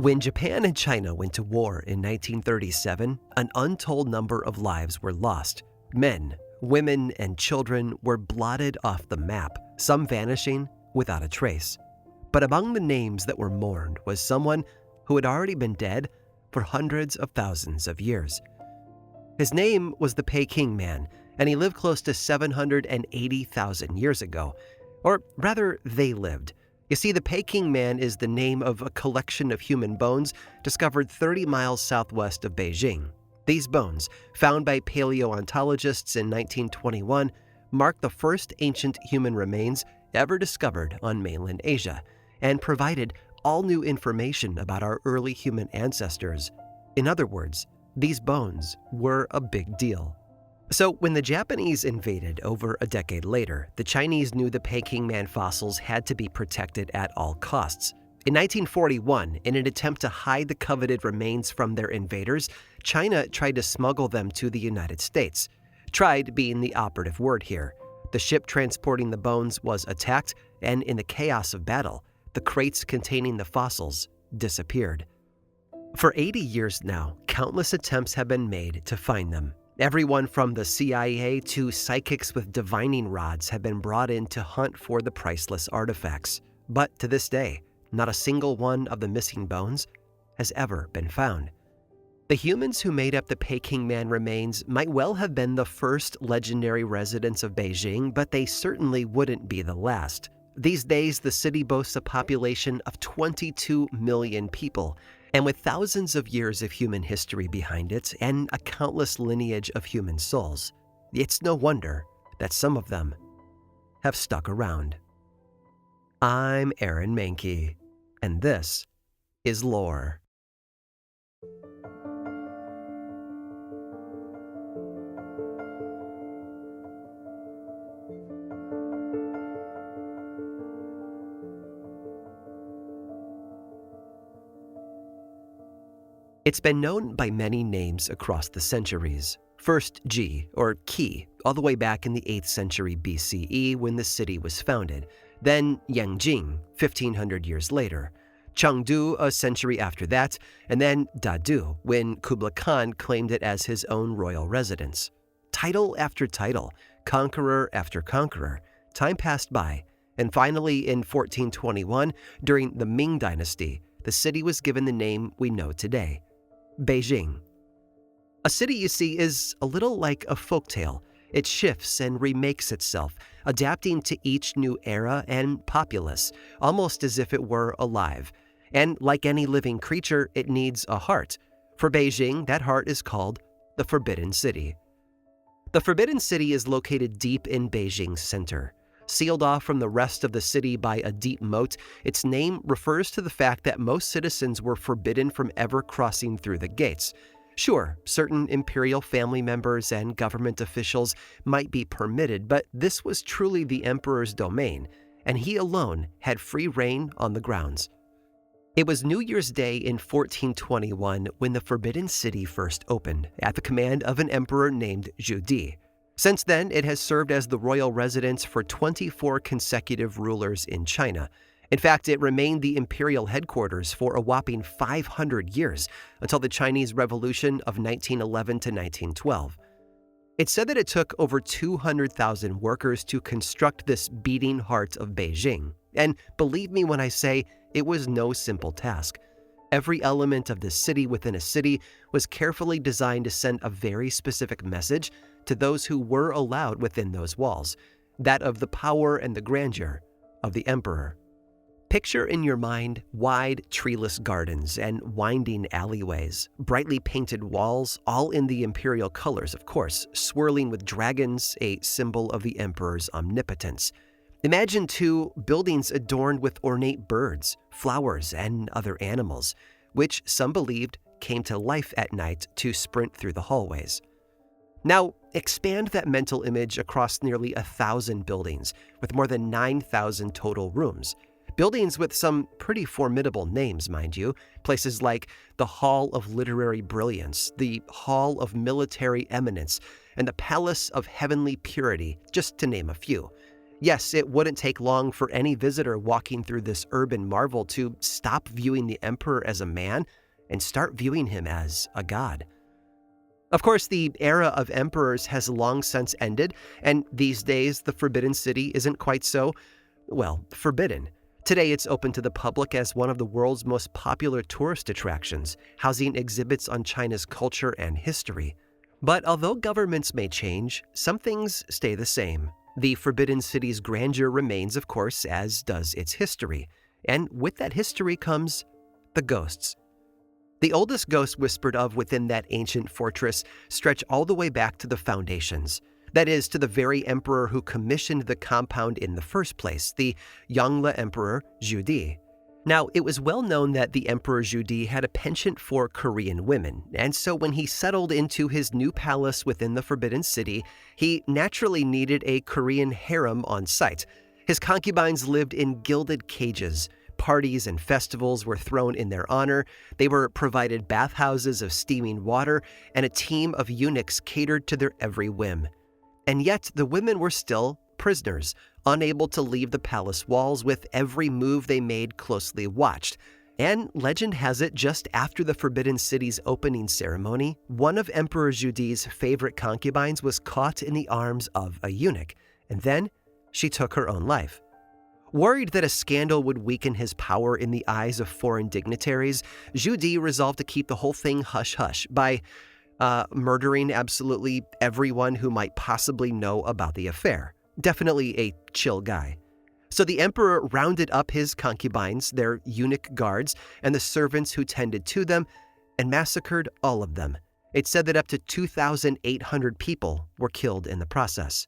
When Japan and China went to war in 1937, an untold number of lives were lost. Men, women, and children were blotted off the map, some vanishing without a trace. But among the names that were mourned was someone who had already been dead for hundreds of thousands of years. His name was the Peking Man, and he lived close to 780,000 years ago. Or rather, they lived. You see, the Peking Man is the name of a collection of human bones discovered 30 miles southwest of Beijing. These bones, found by paleontologists in 1921, mark the first ancient human remains ever discovered on mainland Asia, and provided all new information about our early human ancestors. In other words, these bones were a big deal. So when the Japanese invaded over a decade later, the Chinese knew the Peking Man fossils had to be protected at all costs. In 1941, in an attempt to hide the coveted remains from their invaders, China tried to smuggle them to the United States. Tried being the operative word here. The ship transporting the bones was attacked, and in the chaos of battle, the crates containing the fossils disappeared. For 80 years now, countless attempts have been made to find them. Everyone from the CIA to psychics with divining rods have been brought in to hunt for the priceless artifacts. But to this day, not a single one of the missing bones has ever been found. The humans who made up the Peking Man remains might well have been the first legendary residents of Beijing, but they certainly wouldn't be the last. These days, the city boasts a population of 22 million people, and with thousands of years of human history behind it and a countless lineage of human souls, it's no wonder that some of them have stuck around. I'm Aaron Mahnke, and this is Lore. It's been known by many names across the centuries. First Ji, or Qi, all the way back in the 8th century BCE when the city was founded. Then Yangjing, 1500 years later. Chengdu a century after that, and then Dadu when Kublai Khan claimed it as his own royal residence. Title after title, conqueror after conqueror, time passed by, and finally in 1421, during the Ming Dynasty, the city was given the name we know today, Beijing. A city, you see, is a little like a folktale. It shifts and remakes itself, adapting to each new era and populace, almost as if it were alive. And like any living creature, it needs a heart. For Beijing, that heart is called the Forbidden City. The Forbidden City is located deep in Beijing's center. Sealed off from the rest of the city by a deep moat, its name refers to the fact that most citizens were forbidden from ever crossing through the gates. Sure, certain imperial family members and government officials might be permitted, but this was truly the emperor's domain, and he alone had free reign on the grounds. It was New Year's Day in 1421 when the Forbidden City first opened, at the command of an emperor named Zhu Di. Since then, it has served as the royal residence for 24 consecutive rulers in China. In fact, it remained the imperial headquarters for a whopping 500 years, until the Chinese Revolution of 1911 to 1912. It's said that it took over 200,000 workers to construct this beating heart of Beijing. And believe me when I say it was no simple task. Every element of the city within a city was carefully designed to send a very specific message to those who were allowed within those walls, that of the power and the grandeur of the emperor. Picture in your mind wide, treeless gardens and winding alleyways, brightly painted walls, all in the imperial colors, of course, swirling with dragons, a symbol of the emperor's omnipotence. Imagine, too, buildings adorned with ornate birds, flowers, and other animals, which some believed came to life at night to sprint through the hallways. Now, expand that mental image across nearly 1,000 buildings, with more than 9,000 total rooms. Buildings with some pretty formidable names, mind you, places like the Hall of Literary Brilliance, the Hall of Military Eminence, and the Palace of Heavenly Purity, just to name a few. Yes, it wouldn't take long for any visitor walking through this urban marvel to stop viewing the emperor as a man and start viewing him as a god. Of course, the era of emperors has long since ended, and these days the Forbidden City isn't quite so, well, forbidden. Today it's open to the public as one of the world's most popular tourist attractions, housing exhibits on China's culture and history. But although governments may change, some things stay the same. The Forbidden City's grandeur remains, of course, as does its history. And with that history comes the ghosts. The oldest ghosts whispered of within that ancient fortress stretch all the way back to the foundations. That is, to the very emperor who commissioned the compound in the first place, the Yongle Emperor Zhu Di. Now, it was well known that the Emperor Zhu Di had a penchant for Korean women, and so when he settled into his new palace within the Forbidden City, he naturally needed a Korean harem on site. His concubines lived in gilded cages. Parties and festivals were thrown in their honor. They were provided bathhouses of steaming water, and a team of eunuchs catered to their every whim. And yet, the women were still prisoners, unable to leave the palace walls, with every move they made closely watched. And legend has it, just after the Forbidden City's opening ceremony, one of Emperor Zhu Di's favorite concubines was caught in the arms of a eunuch, and then she took her own life. Worried that a scandal would weaken his power in the eyes of foreign dignitaries, Zhu Di resolved to keep the whole thing hush-hush by murdering absolutely everyone who might possibly know about the affair. Definitely a chill guy. So the emperor rounded up his concubines, their eunuch guards, and the servants who tended to them, and massacred all of them. It's said that up to 2,800 people were killed in the process.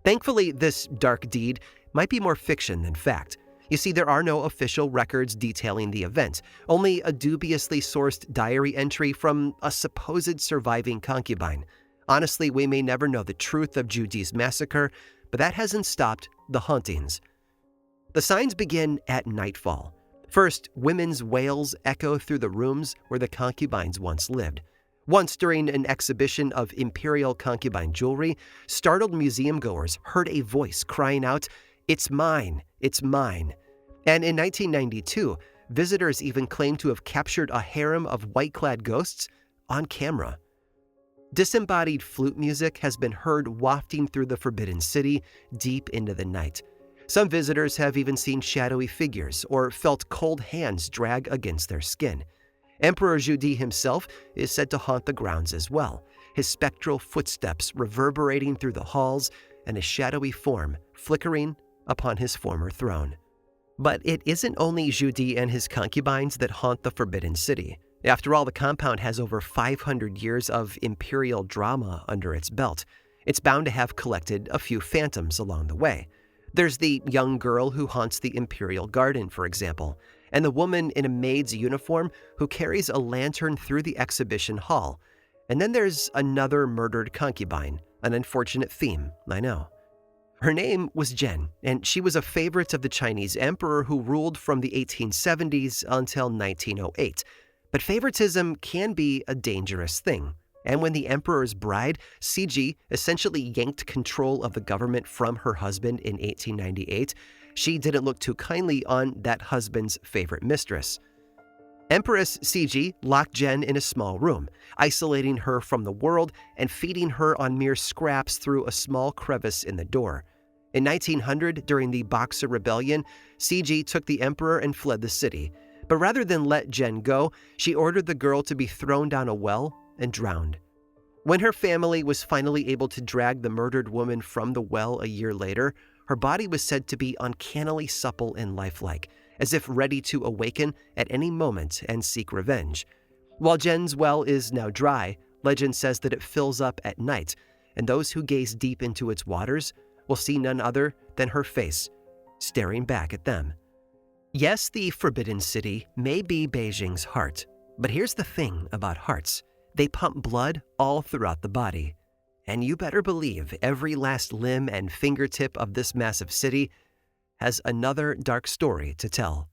Thankfully, this dark deed might be more fiction than fact. You see, there are no official records detailing the event, only a dubiously sourced diary entry from a supposed surviving concubine. Honestly, we may never know the truth of Zhu Di's massacre, but that hasn't stopped the hauntings. The signs begin at nightfall. First, women's wails echo through the rooms where the concubines once lived. Once, during an exhibition of imperial concubine jewelry, startled museum-goers heard a voice crying out, "It's mine, it's mine." And in 1992, visitors even claimed to have captured a harem of white-clad ghosts on camera. Disembodied flute music has been heard wafting through the Forbidden City deep into the night. Some visitors have even seen shadowy figures or felt cold hands drag against their skin. Emperor Zhu Di himself is said to haunt the grounds as well, his spectral footsteps reverberating through the halls and his shadowy form flickering upon his former throne. But it isn't only Zhu Di and his concubines that haunt the Forbidden City. After all, the compound has over 500 years of imperial drama under its belt. It's bound to have collected a few phantoms along the way. There's the young girl who haunts the imperial garden, for example, and the woman in a maid's uniform who carries a lantern through the exhibition hall. And then there's another murdered concubine, an unfortunate theme, I know. Her name was Jen, and she was a favorite of the Chinese emperor who ruled from the 1870s until 1908. But favoritism can be a dangerous thing. And when the emperor's bride, Cixi, essentially yanked control of the government from her husband in 1898, she didn't look too kindly on that husband's favorite mistress. Empress Cixi locked Jen in a small room, isolating her from the world and feeding her on mere scraps through a small crevice in the door. In 1900, during the Boxer Rebellion, Cixi took the emperor and fled the city. But rather than let Jen go, she ordered the girl to be thrown down a well and drowned. When her family was finally able to drag the murdered woman from the well a year later, her body was said to be uncannily supple and lifelike, as if ready to awaken at any moment and seek revenge. While Jen's well is now dry, legend says that it fills up at night, and those who gaze deep into its waters will see none other than her face, staring back at them. Yes, the Forbidden City may be Beijing's heart, but here's the thing about hearts. They pump blood all throughout the body. And you better believe every last limb and fingertip of this massive city has another dark story to tell.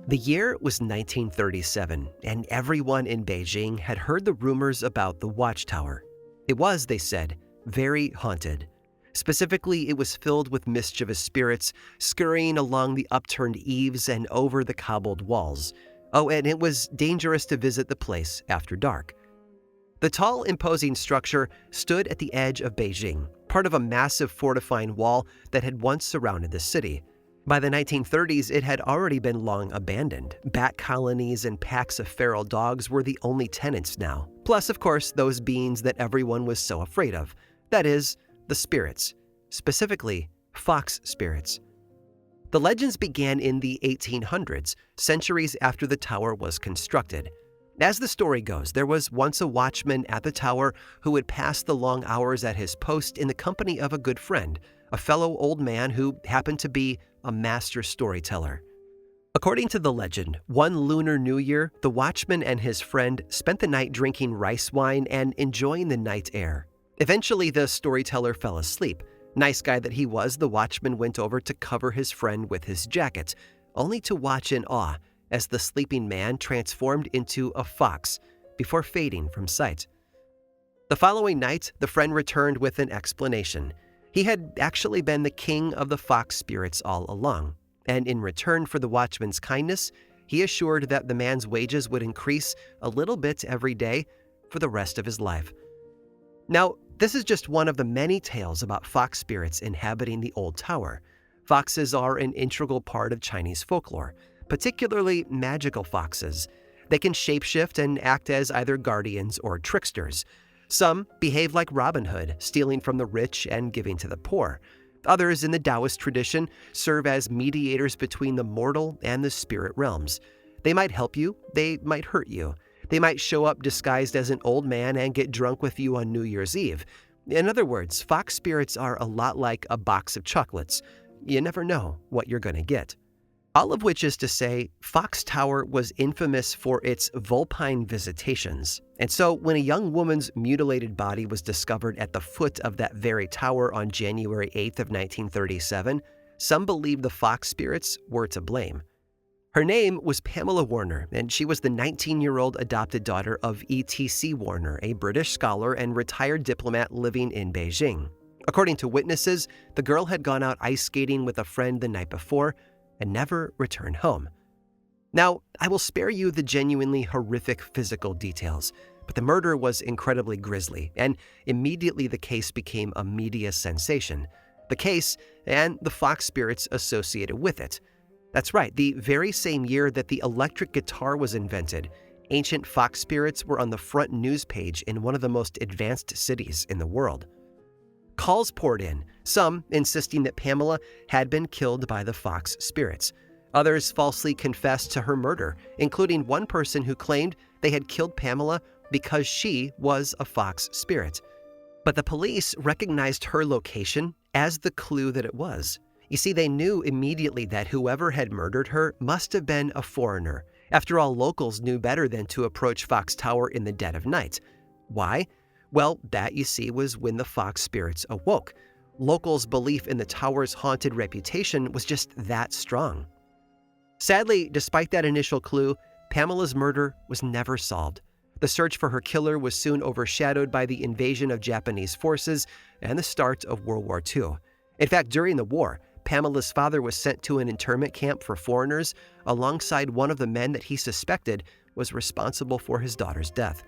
The year was 1937, and everyone in Beijing had heard the rumors about the watchtower. It was, they said, very haunted. Specifically, it was filled with mischievous spirits scurrying along the upturned eaves and over the cobbled walls. Oh, and it was dangerous to visit the place after dark. The tall, imposing structure stood at the edge of Beijing, part of a massive fortifying wall that had once surrounded the city. By the 1930s, it had already been long abandoned. Bat colonies and packs of feral dogs were the only tenants now. Plus, of course, those beings that everyone was so afraid of. That is, the spirits. Specifically, fox spirits. The legends began in the 1800s, centuries after the tower was constructed. As the story goes, there was once a watchman at the tower who would pass the long hours at his post in the company of a good friend, a fellow old man who happened to be a master storyteller. According to the legend, one Lunar New Year, the watchman and his friend spent the night drinking rice wine and enjoying the night air. Eventually, the storyteller fell asleep. Nice guy that he was, the watchman went over to cover his friend with his jacket, only to watch in awe as the sleeping man transformed into a fox before fading from sight. The following night, the friend returned with an explanation. He had actually been the king of the fox spirits all along, and in return for the watchman's kindness, he assured that the man's wages would increase a little bit every day for the rest of his life. Now, this is just one of the many tales about fox spirits inhabiting the old tower. Foxes are an integral part of Chinese folklore, particularly magical foxes. They can shapeshift and act as either guardians or tricksters. Some behave like Robin Hood, stealing from the rich and giving to the poor. Others, in the Taoist tradition, serve as mediators between the mortal and the spirit realms. They might help you, they might hurt you. They might show up disguised as an old man and get drunk with you on New Year's Eve. In other words, fox spirits are a lot like a box of chocolates. You never know what you're going to get. All of which is to say, Fox Tower was infamous for its vulpine visitations. And so when a young woman's mutilated body was discovered at the foot of that very tower on January 8th of 1937, some believe the fox spirits were to blame. Her name was Pamela Warner, and she was the 19-year-old adopted daughter of E.T.C. Warner, a British scholar and retired diplomat living in Beijing. According to witnesses, the girl had gone out ice skating with a friend the night before and never returned home. Now, I will spare you the genuinely horrific physical details, but the murder was incredibly grisly, and immediately the case became a media sensation. The case and the fox spirits associated with it. That's right, the very same year that the electric guitar was invented, ancient fox spirits were on the front news page in one of the most advanced cities in the world. Calls poured in, some insisting that Pamela had been killed by the fox spirits. Others falsely confessed to her murder, including one person who claimed they had killed Pamela because she was a fox spirit. But the police recognized her location as the clue that it was. You see, they knew immediately that whoever had murdered her must have been a foreigner. After all, locals knew better than to approach Fox Tower in the dead of night. Why? Well, that, you see, was when the fox spirits awoke. Locals' belief in the tower's haunted reputation was just that strong. Sadly, despite that initial clue, Pamela's murder was never solved. The search for her killer was soon overshadowed by the invasion of Japanese forces and the start of World War II. In fact, during the war, Pamela's father was sent to an internment camp for foreigners alongside one of the men that he suspected was responsible for his daughter's death.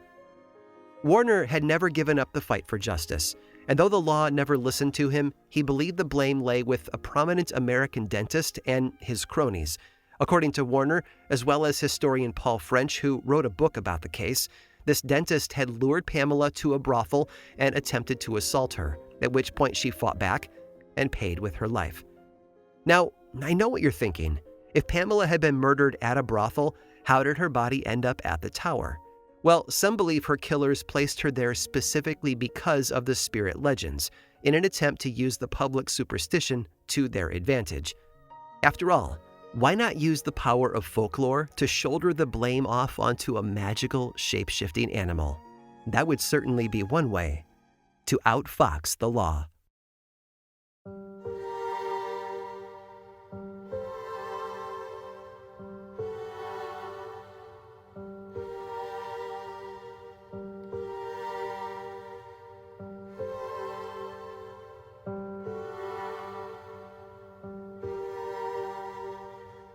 Warner had never given up the fight for justice, and though the law never listened to him, he believed the blame lay with a prominent American dentist and his cronies. According to Warner, as well as historian Paul French, who wrote a book about the case, this dentist had lured Pamela to a brothel and attempted to assault her, at which point she fought back and paid with her life. Now, I know what you're thinking. If Pamela had been murdered at a brothel, how did her body end up at the tower? Well, some believe her killers placed her there specifically because of the spirit legends, in an attempt to use the public superstition to their advantage. After all, why not use the power of folklore to shoulder the blame off onto a magical, shape-shifting animal? That would certainly be one way to outfox the law.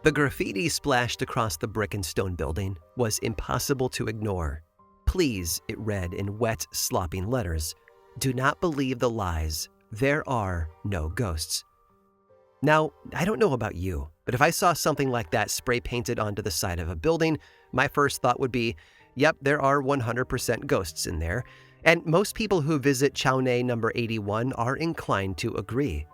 The graffiti splashed across the brick and stone building was impossible to ignore. Please, it read in wet, slopping letters, do not believe the lies. There are no ghosts. Now, I don't know about you, but if I saw something like that spray painted onto the side of a building, my first thought would be, yep, there are 100% ghosts in there. And most people who visit Chaonei number 81 are inclined to agree.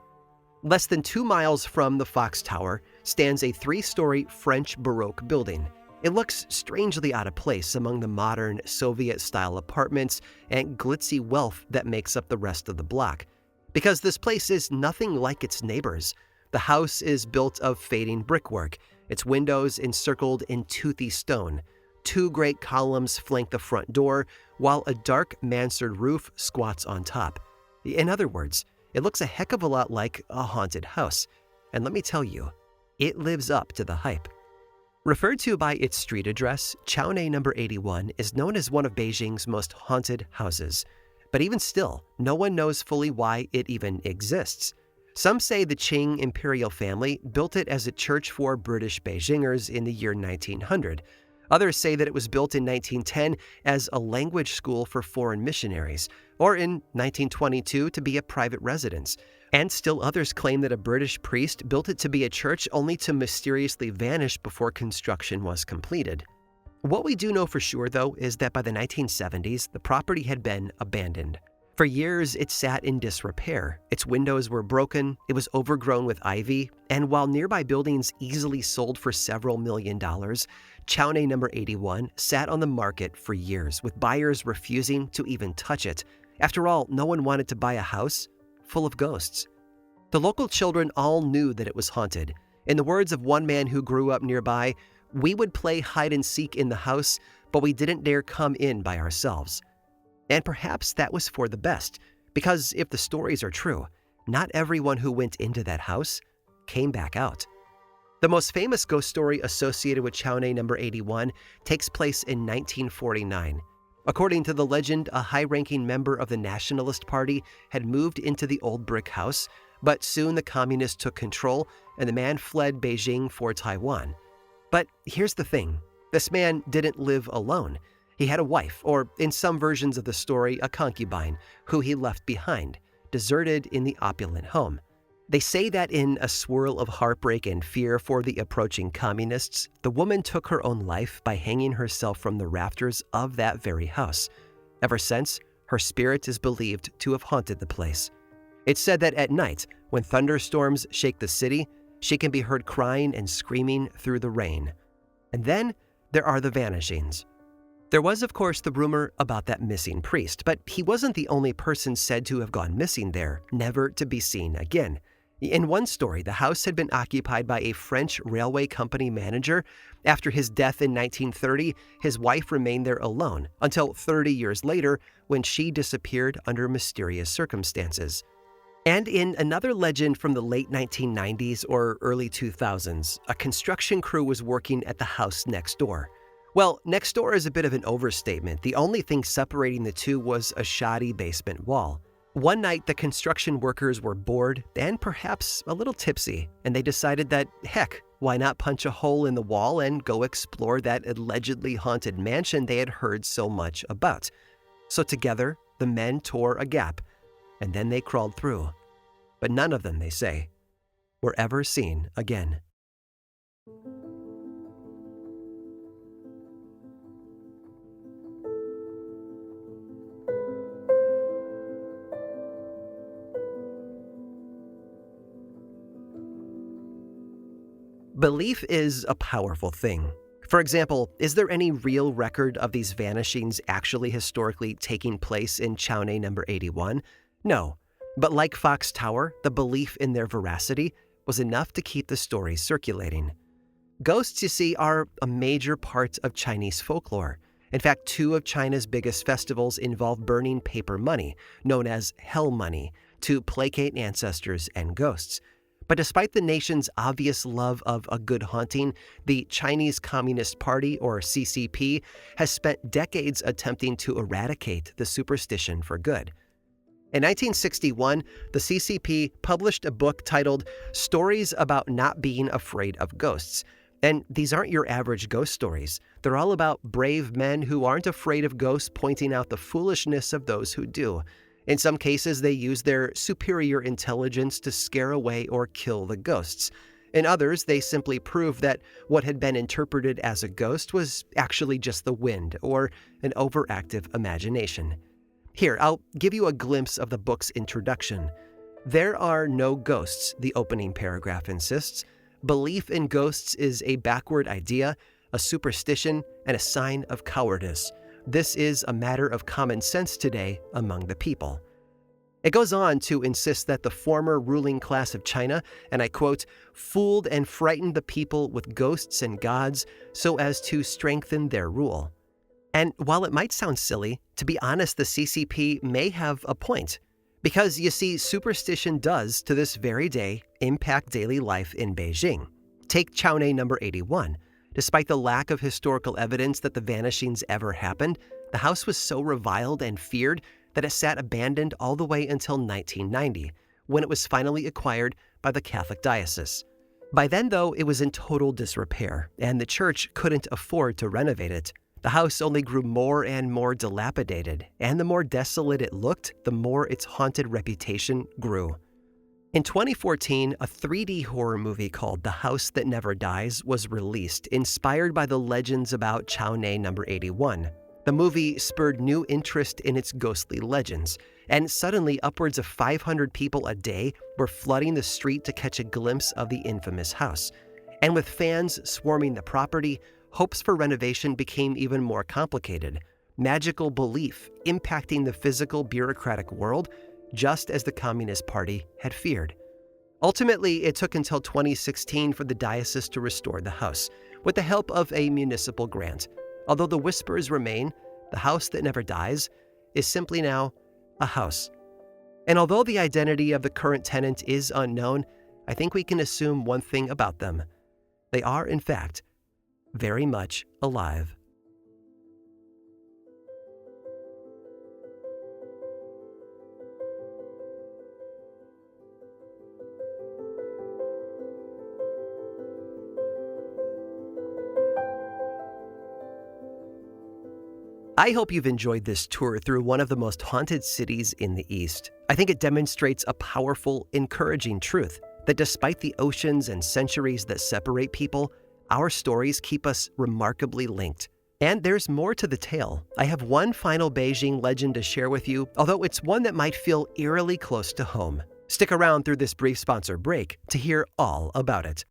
Less than 2 miles from the Fox Tower stands a 3-story French Baroque building. It looks strangely out of place among the modern Soviet-style apartments and glitzy wealth that makes up the rest of the block. Because this place is nothing like its neighbors. The house is built of fading brickwork, its windows encircled in toothy stone. 2 great columns flank the front door, while a dark mansard roof squats on top. In other words, it looks a heck of a lot like a haunted house. And let me tell you, it lives up to the hype. Referred to by its street address, Chaonei number 81 is known as one of Beijing's most haunted houses. But even still, no one knows fully why it even exists. Some say the Qing imperial family built it as a church for British Beijingers in the year 1900. Others say that it was built in 1910 as a language school for foreign missionaries, or in 1922 to be a private residence. And still others claim that a British priest built it to be a church only to mysteriously vanish before construction was completed. What we do know for sure, though, is that by the 1970s, the property had been abandoned. For years, it sat in disrepair. Its windows were broken, it was overgrown with ivy, and while nearby buildings easily sold for several $1 million, Chaonei number 81 sat on the market for years, with buyers refusing to even touch it. After all, no one wanted to buy a house full of ghosts. The local children all knew that it was haunted. In the words of one man who grew up nearby, we would play hide and seek in the house, but we didn't dare come in by ourselves. And perhaps that was for the best, because if the stories are true, not everyone who went into that house came back out. The most famous ghost story associated with Chaonei number 81 takes place in 1949. According to the legend, a high-ranking member of the Nationalist Party had moved into the old brick house, but soon the communists took control and the man fled Beijing for Taiwan. But here's the thing, this man didn't live alone. He had a wife, or in some versions of the story, a concubine, who he left behind, deserted in the opulent home. They say that in a swirl of heartbreak and fear for the approaching communists, the woman took her own life by hanging herself from the rafters of that very house. Ever since, her spirit is believed to have haunted the place. It's said that at night, when thunderstorms shake the city, she can be heard crying and screaming through the rain. And then there are the vanishings. There was, of course, the rumor about that missing priest, but he wasn't the only person said to have gone missing there, never to be seen again. In one story, the house had been occupied by a French railway company manager. After his death in 1930, his wife remained there alone until 30 years later when she disappeared under mysterious circumstances. And in another legend from the late 1990s or early 2000s, a construction crew was working at the house next door. Well, next door is a bit of an overstatement. The only thing separating the two was a shoddy basement wall. One night, the construction workers were bored and perhaps a little tipsy, and they decided that, heck, why not punch a hole in the wall and go explore that allegedly haunted mansion they had heard so much about. So together, the men tore a gap, and then they crawled through. But none of them, they say, were ever seen again. Belief is a powerful thing. For example, is there any real record of these vanishings actually historically taking place in Chaonei number 81? No. But like Fox Tower, the belief in their veracity was enough to keep the stories circulating. Ghosts, you see, are a major part of Chinese folklore. In fact, 2 of China's biggest festivals involve burning paper money, known as hell money, to placate ancestors and ghosts. But despite the nation's obvious love of a good haunting, the Chinese Communist Party, or CCP, has spent decades attempting to eradicate the superstition for good. In 1961, the CCP published a book titled Stories About Not Being Afraid of Ghosts. And these aren't your average ghost stories. They're all about brave men who aren't afraid of ghosts pointing out the foolishness of those who do. In some cases, they use their superior intelligence to scare away or kill the ghosts. In others, they simply prove that what had been interpreted as a ghost was actually just the wind or an overactive imagination. Here, I'll give you a glimpse of the book's introduction. There are no ghosts, the opening paragraph insists. Belief in ghosts is a backward idea, a superstition, and a sign of cowardice. This is a matter of common sense today among the people. It goes on to insist that the former ruling class of China, and I quote, fooled and frightened the people with ghosts and gods so as to strengthen their rule. And while it might sound silly, to be honest, the CCP may have a point. Because, you see, superstition does, to this very day, impact daily life in Beijing. Take Chowne number 81. Despite the lack of historical evidence that the vanishings ever happened, the house was so reviled and feared that it sat abandoned all the way until 1990, when it was finally acquired by the Catholic diocese. By then, though, it was in total disrepair, and the church couldn't afford to renovate it. The house only grew more and more dilapidated, and the more desolate it looked, the more its haunted reputation grew. In 2014, a 3D horror movie called The House That Never Dies was released, inspired by the legends about Chowne number 81. The movie spurred new interest in its ghostly legends, and suddenly upwards of 500 people a day were flooding the street to catch a glimpse of the infamous house. And with fans swarming the property, hopes for renovation became even more complicated. Magical belief impacting the physical bureaucratic world, just as the Communist Party had feared. Ultimately, it took until 2016 for the diocese to restore the house, with the help of a municipal grant. Although the whispers remain, the house that never dies is simply now a house. And although the identity of the current tenant is unknown, I think we can assume one thing about them. They are, in fact, very much alive. I hope you've enjoyed this tour through one of the most haunted cities in the East. I think it demonstrates a powerful, encouraging truth that despite the oceans and centuries that separate people, our stories keep us remarkably linked. And there's more to the tale. I have one final Beijing legend to share with you, although it's one that might feel eerily close to home. Stick around through this brief sponsor break to hear all about it.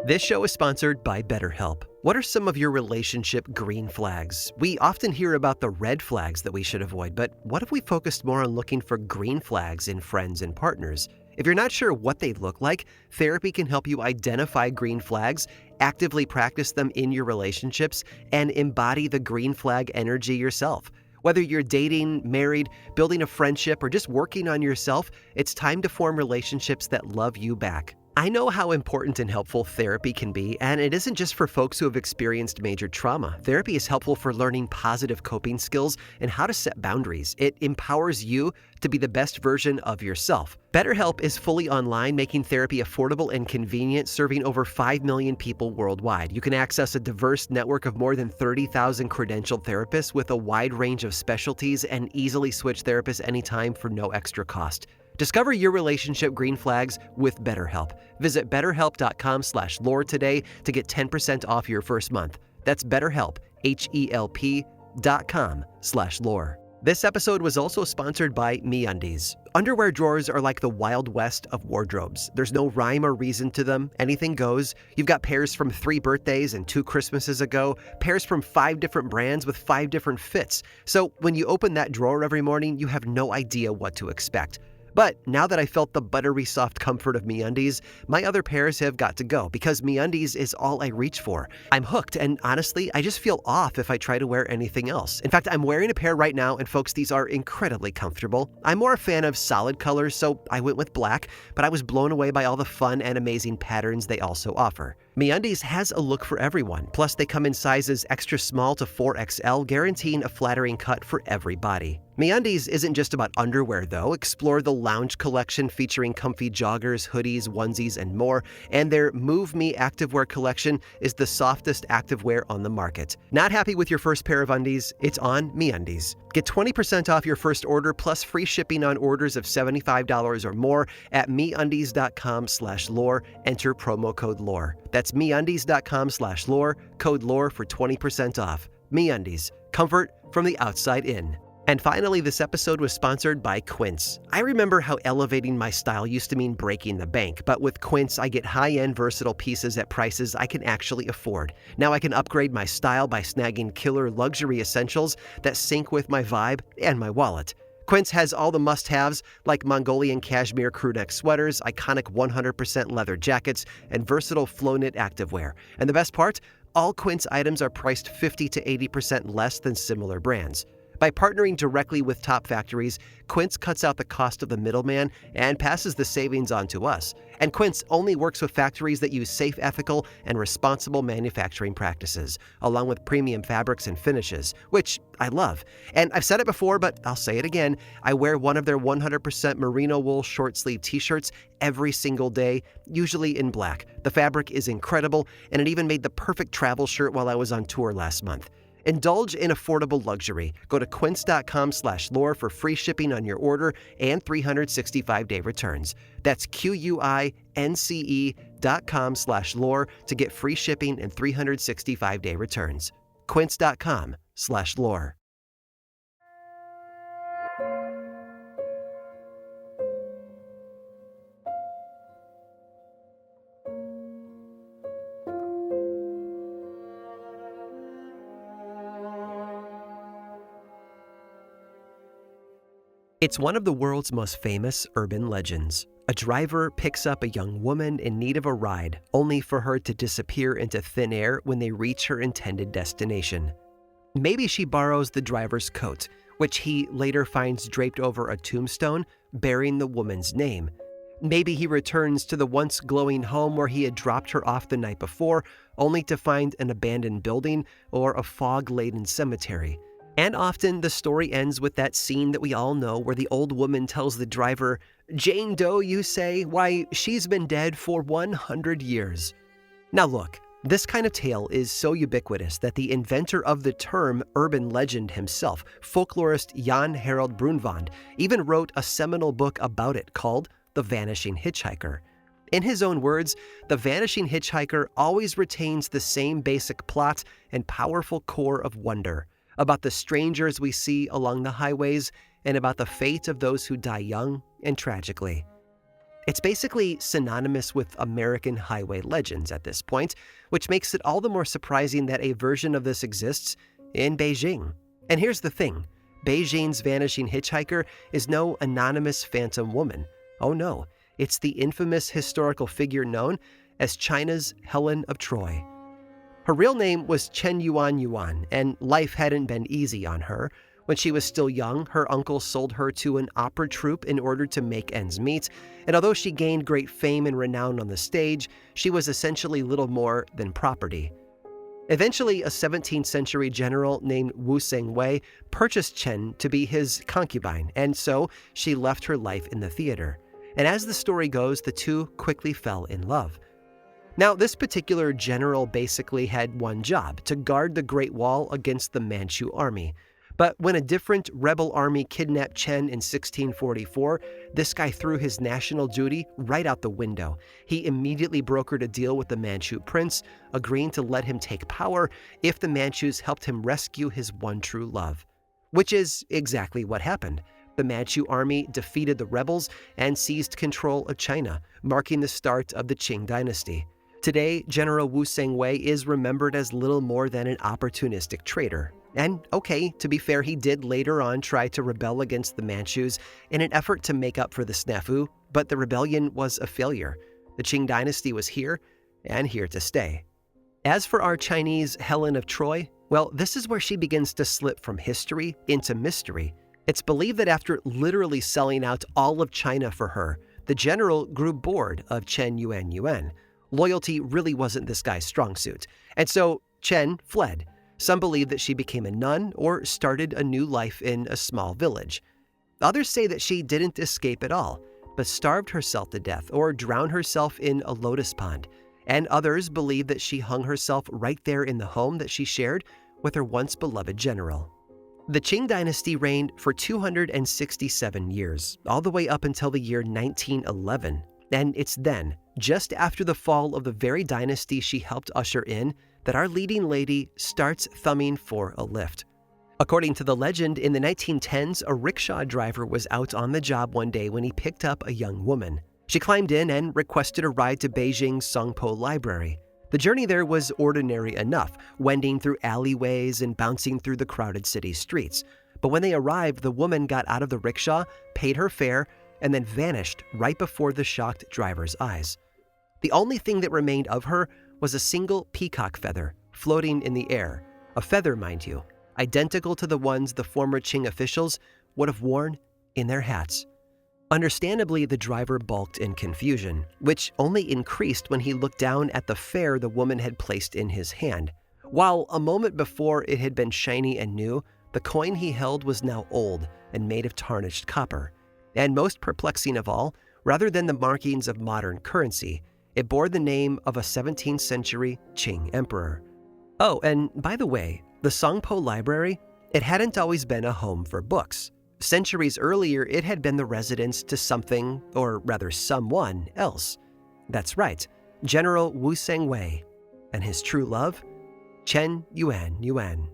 This show is sponsored by BetterHelp. What are some of your relationship green flags? We often hear about the red flags that we should avoid, but what if we focused more on looking for green flags in friends and partners? If you're not sure what they look like, therapy can help you identify green flags, actively practice them in your relationships, and embody the green flag energy yourself. Whether you're dating, married, building a friendship, or just working on yourself, it's time to form relationships that love you back. I know how important and helpful therapy can be, and it isn't just for folks who have experienced major trauma. Therapy is helpful for learning positive coping skills and how to set boundaries. It empowers you to be the best version of yourself. BetterHelp is fully online, making therapy affordable and convenient, serving over 5 million people worldwide. You can access a diverse network of more than 30,000 credentialed therapists with a wide range of specialties and easily switch therapists anytime for no extra cost. Discover your relationship green flags with BetterHelp. Visit betterhelp.com/lore today to get 10% off your first month. That's BetterHelp, HELP.com/lore. This episode was also sponsored by MeUndies. Underwear drawers are like the Wild West of wardrobes. There's no rhyme or reason to them. Anything goes. You've got pairs from 3 birthdays and 2 Christmases ago, pairs from 5 different brands with 5 different fits. So when you open that drawer every morning, you have no idea what to expect. But now that I felt the buttery soft comfort of MeUndies, my other pairs have got to go because MeUndies is all I reach for. I'm hooked, and honestly, I just feel off if I try to wear anything else. In fact, I'm wearing a pair right now, and folks, these are incredibly comfortable. I'm more a fan of solid colors, so I went with black, but I was blown away by all the fun and amazing patterns they also offer. MeUndies has a look for everyone, plus they come in sizes extra small to 4XL, guaranteeing a flattering cut for every body. MeUndies isn't just about underwear though. Explore the lounge collection featuring comfy joggers, hoodies, onesies, and more, and their Move Me activewear collection is the softest activewear on the market. Not happy with your first pair of undies? It's on MeUndies. Get 20% off your first order plus free shipping on orders of $75 or more at MeUndies.com/lore. Enter promo code LORE. That's MeUndies.com/lore, code LORE for 20% off. MeUndies, comfort from the outside in. And finally, this episode was sponsored by Quince. I remember how elevating my style used to mean breaking the bank, but with Quince, I get high-end versatile pieces at prices I can actually afford. Now I can upgrade my style by snagging killer luxury essentials that sync with my vibe and my wallet. Quince has all the must-haves like Mongolian cashmere crewneck sweaters, iconic 100% leather jackets, and versatile flow-knit activewear. And the best part? All Quince items are priced 50 to 80% less than similar brands. By partnering directly with top factories, Quince cuts out the cost of the middleman and passes the savings on to us. And Quince only works with factories that use safe, ethical, and responsible manufacturing practices, along with premium fabrics and finishes, which I love. And I've said it before, but I'll say it again. I wear one of their 100% merino wool short-sleeve t-shirts every single day, usually in black. The fabric is incredible, and it even made the perfect travel shirt while I was on tour last month. Indulge in affordable luxury. Go to quince.com/lore for free shipping on your order and 365-day returns. That's QUINCE.com/lore to get free shipping and 365-day returns. Quince.com/lore. It's one of the world's most famous urban legends. A driver picks up a young woman in need of a ride, only for her to disappear into thin air when they reach her intended destination. Maybe she borrows the driver's coat, which he later finds draped over a tombstone bearing the woman's name. Maybe he returns to the once glowing home where he had dropped her off the night before, only to find an abandoned building or a fog-laden cemetery. And often the story ends with that scene that we all know where the old woman tells the driver, "Jane Doe, you say? Why, she's been dead for 100 years. Now look, this kind of tale is so ubiquitous that the inventor of the term urban legend himself, folklorist Jan Harold Brunvand, even wrote a seminal book about it called The Vanishing Hitchhiker. In his own words, the Vanishing Hitchhiker always retains the same basic plot and powerful core of wonder, about the strangers we see along the highways, and about the fate of those who die young and tragically. It's basically synonymous with American highway legends at this point, which makes it all the more surprising that a version of this exists in Beijing. And here's the thing, Beijing's Vanishing Hitchhiker is no anonymous phantom woman. Oh no, it's the infamous historical figure known as China's Helen of Troy. Her real name was Chen Yuan, and life hadn't been easy on her. When she was still young, her uncle sold her to an opera troupe in order to make ends meet, and although she gained great fame and renown on the stage, she was essentially little more than property. Eventually, a 17th century general named Wu Sengwei purchased Chen to be his concubine, and so she left her life in the theater. And as the story goes, the two quickly fell in love. Now, this particular general basically had one job, to guard the Great Wall against the Manchu army. But when a different rebel army kidnapped Chen in 1644, this guy threw his national duty right out the window. He immediately brokered a deal with the Manchu prince, agreeing to let him take power if the Manchus helped him rescue his one true love. Which is exactly what happened. The Manchu army defeated the rebels and seized control of China, marking the start of the Qing dynasty. Today, General Wu Sengwei is remembered as little more than an opportunistic traitor. And okay, to be fair, he did later on try to rebel against the Manchus in an effort to make up for the snafu, but the rebellion was a failure. The Qing dynasty was here, and here to stay. As for our Chinese Helen of Troy, well, this is where she begins to slip from history into mystery. It's believed that after literally selling out all of China for her, the general grew bored of Chen Yuan, Loyalty really wasn't this guy's strong suit, and so Chen fled. Some believe that she became a nun or started a new life in a small village. Others say that she didn't escape at all, but starved herself to death or drowned herself in a lotus pond. And others believe that she hung herself right there in the home that she shared with her once beloved general. The Qing dynasty reigned for 267 years, all the way up until the year 1911. And it's then, just after the fall of the very dynasty she helped usher in, that our leading lady starts thumbing for a lift. According to the legend, in the 1910s, a rickshaw driver was out on the job one day when he picked up a young woman. She climbed in and requested a ride to Beijing's Songpo Library. The journey there was ordinary enough, wending through alleyways and bouncing through the crowded city streets. But when they arrived, the woman got out of the rickshaw, paid her fare, and then vanished right before the shocked driver's eyes. The only thing that remained of her was a single peacock feather floating in the air. A feather, mind you, identical to the ones the former Qing officials would have worn in their hats. Understandably, the driver balked in confusion, which only increased when he looked down at the fare the woman had placed in his hand. While a moment before it had been shiny and new, the coin he held was now old and made of tarnished copper. And most perplexing of all, rather than the markings of modern currency, it bore the name of a 17th century Qing emperor. Oh, and by the way, the Songpo Library, it hadn't always been a home for books. Centuries earlier, it had been the residence to something, or rather someone, else. That's right, General Wu Sengwei and his true love, Chen Yuan.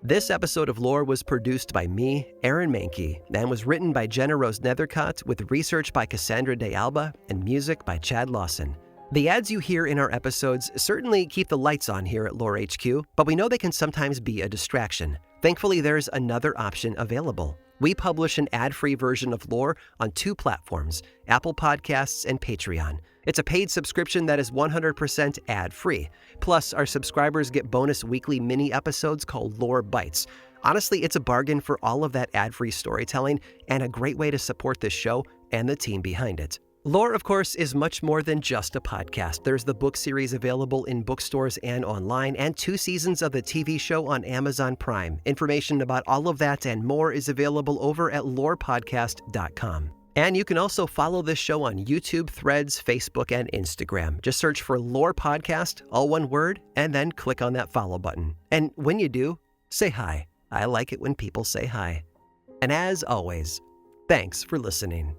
This episode of Lore was produced by me, Aaron Mahnke, and was written by Jenna Rose Nethercott with research by Cassandra De Alba and music by Chad Lawson. The ads you hear in our episodes certainly keep the lights on here at Lore HQ, but we know they can sometimes be a distraction. Thankfully, there's another option available. We publish an ad-free version of Lore on 2 platforms, Apple Podcasts and Patreon. It's a paid subscription that is 100% ad-free. Plus, our subscribers get bonus weekly mini episodes called Lore Bites. Honestly, it's a bargain for all of that ad-free storytelling and a great way to support this show and the team behind it. Lore, of course, is much more than just a podcast. There's the book series available in bookstores and online, and 2 seasons of the TV show on Amazon Prime. Information about all of that and more is available over at lorepodcast.com. And you can also follow this show on YouTube, Threads, Facebook, and Instagram. Just search for Lore Podcast, all one word, and then click on that follow button. And when you do, say hi. I like it when people say hi. And as always, thanks for listening.